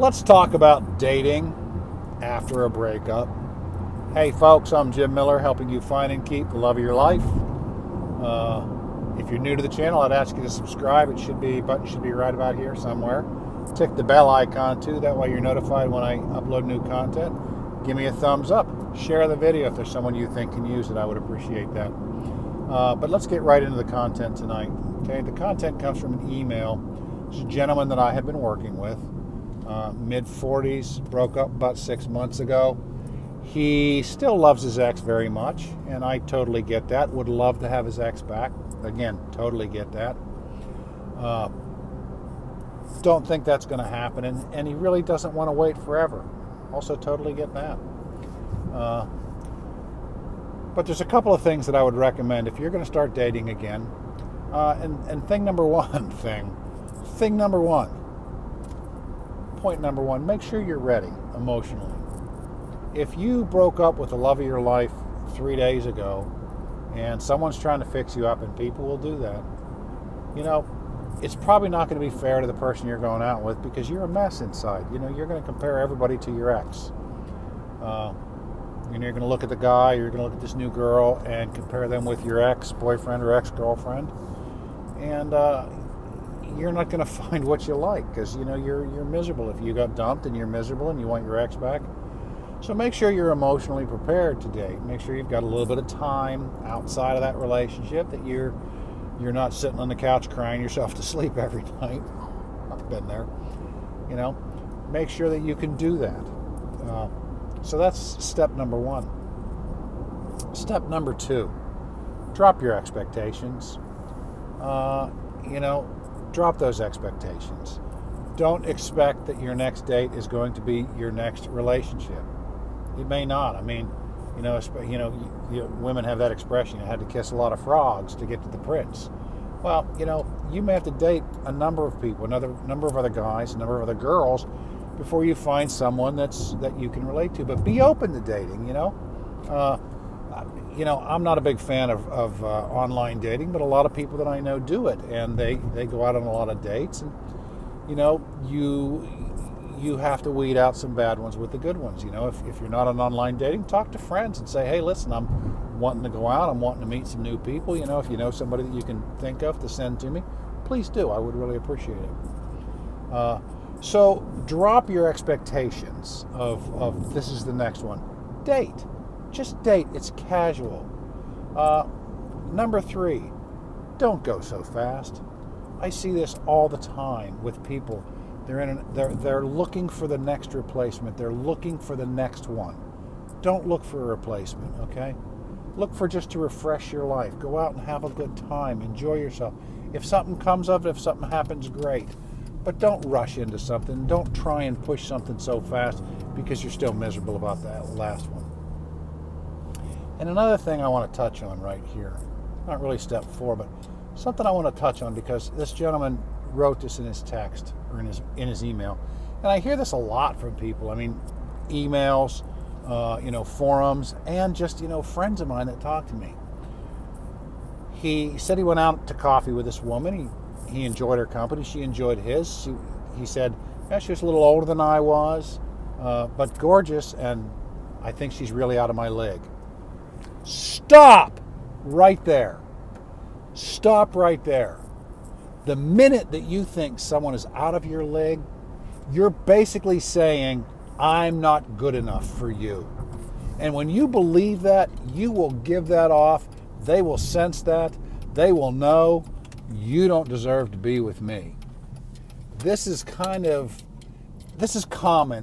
Let's talk about dating after a breakup. Hey folks, I'm Jim Miller, helping you find and keep the love of your life. If you're new to the channel, I'd ask you to subscribe. Button should be right about here somewhere. Tick the bell icon too, that way you're notified when I upload new content. Give me a thumbs up. Share the video if there's someone you think can use it. I would appreciate that. But let's get right into the content tonight. Okay, the content comes from an email. It's a gentleman that I have been working with. Mid-40s, broke up about 6 months ago. He still loves his ex very much, and I totally get that. Would love to have his ex back. Again, totally get that. Don't think that's going to happen, and he really doesn't want to wait forever. Also totally get that. But there's a couple of things that I would recommend if you're going to start dating again. And point number one, make sure you're ready emotionally. If you broke up with the love of your life 3 days ago and someone's trying to fix you up, and people will do that, it's probably not going to be fair to the person you're going out with, because you're a mess inside. You're going to compare everybody to your ex. You're going to look at the guy, you're going to look at this new girl and compare them with your ex-boyfriend or ex-girlfriend. And you're not going to find what you like, because you're miserable. If you got dumped and you're miserable and you want your ex back, so make sure you're emotionally prepared to date. Make sure you've got a little bit of time outside of that relationship, that you're not sitting on the couch crying yourself to sleep every night. I've been there. Make sure that you can do that. So that's step number one. Step number two, drop your expectations. Drop those expectations. Don't expect that your next date is going to be your next relationship. It may not. Women have that expression, you had to kiss a lot of frogs to get to the prince. Well, you may have to date a number of people, another number of other guys, a number of other girls, before you find someone that you can relate to. But be open to dating. I'm not a big fan of online dating, but a lot of people that I know do it, and they go out on a lot of dates, and you have to weed out some bad ones with the good ones. If you're not on online dating, talk to friends and say, hey, listen, I'm wanting to go out, I'm wanting to meet some new people. If you know somebody that you can think of to send to me, please do. I would really appreciate it. So drop your expectations of this is the next one. Date. Just date. It's casual. Number three, don't go so fast. I see this all the time with people. They're looking for the next replacement. They're looking for the next one. Don't look for a replacement, okay? Look for just to refresh your life. Go out and have a good time. Enjoy yourself. If something comes of it, if something happens, great. But don't rush into something. Don't try and push something so fast because you're still miserable about that last one. And another thing I want to touch on right here, not really step 4, but something I want to touch on, because this gentleman wrote this in his text, or in his email, and I hear this a lot from people. Emails, forums, and just friends of mine that talk to me. He said he went out to coffee with this woman. He enjoyed her company. She enjoyed his. He said, she was a little older than I was, but gorgeous, and I think she's really out of my league. Stop right there. Stop right there. The minute that you think someone is out of your league, you're basically saying, I'm not good enough for you. And when you believe that, you will give that off. They will sense that. They will know you don't deserve to be with me. This is common,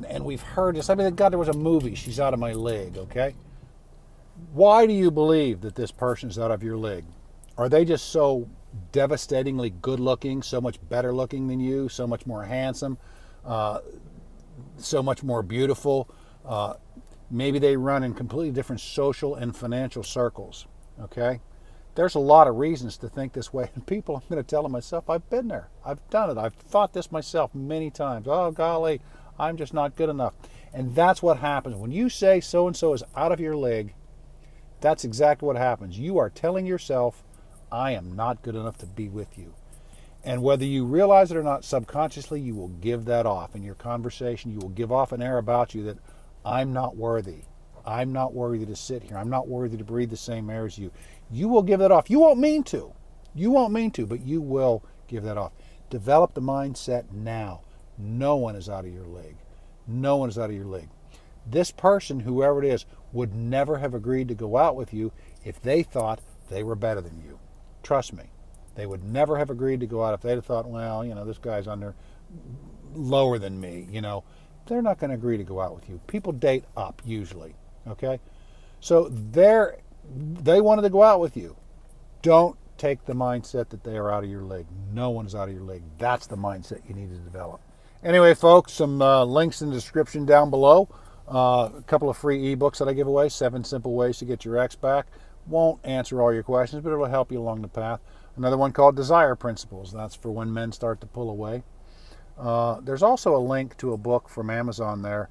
and we've heard this. God, there was a movie, She's Out of My League, okay? Why do you believe that this person's out of your league? Are they just so devastatingly good looking, so much better looking than you, so much more handsome, so much more beautiful? Maybe they run in completely different social and financial circles, okay? There's a lot of reasons to think this way. And people, I'm going to tell them myself, I've been there. I've done it. I've thought this myself many times. Oh, golly, I'm just not good enough. And that's what happens. When you say so-and-so is out of your league, that's exactly what happens. You are telling yourself, I am not good enough to be with you. And whether you realize it or not, subconsciously, you will give that off. In your conversation, you will give off an air about you that I'm not worthy. I'm not worthy to sit here. I'm not worthy to breathe the same air as you. You will give that off. You won't mean to. You won't mean to, but you will give that off. Develop the mindset now. No one is out of your league. No one is out of your league. This person, whoever it is, would never have agreed to go out with you if they thought they were better than you. Trust me. They would never have agreed to go out if they'd have thought, well, this guy's lower than me, They're not going to agree to go out with you. People date up, usually, okay? So they wanted to go out with you. Don't take the mindset that they are out of your league. No one is out of your league. That's the mindset you need to develop. Anyway, folks, some links in the description down below. A couple of free ebooks that I give away, 7 simple ways to get your ex back. Won't answer all your questions, but it'll help you along the path. Another one called Desire Principles. That's for when men start to pull away. There's also a link to a book from Amazon there.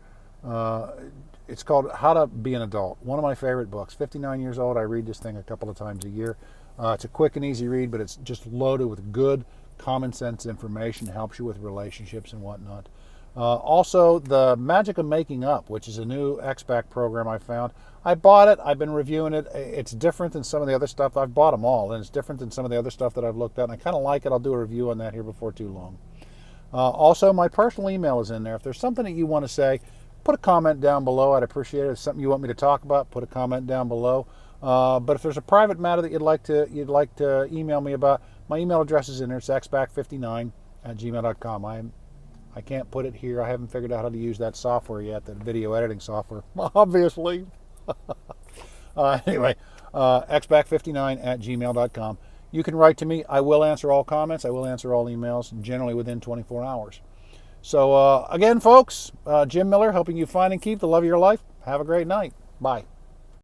It's called How to Be an Adult. One of my favorite books. 59 years old. I read this thing a couple of times a year. It's a quick and easy read, but it's just loaded with good, common sense information. Helps you with relationships and whatnot. Also, The Magic of Making Up, which is a new X-Back program I found. I bought it. I've been reviewing it. It's different than some of the other stuff. I've bought them all, and it's different than some of the other stuff that I've looked at, and I kind of like it. I'll do a review on that here before too long. Also, my personal email is in there. If there's something that you want to say, put a comment down below. I'd appreciate it. If it's something you want me to talk about, put a comment down below. But if there's a private matter that you'd like to email me about, my email address is in there. It's xback59@gmail.com. I can't put it here. I haven't figured out how to use that software yet, that video editing software, obviously. Anyway, xback59@gmail.com. You can write to me. I will answer all comments. I will answer all emails, generally within 24 hours. So again, folks, Jim Miller, helping you find and keep the love of your life. Have a great night. Bye.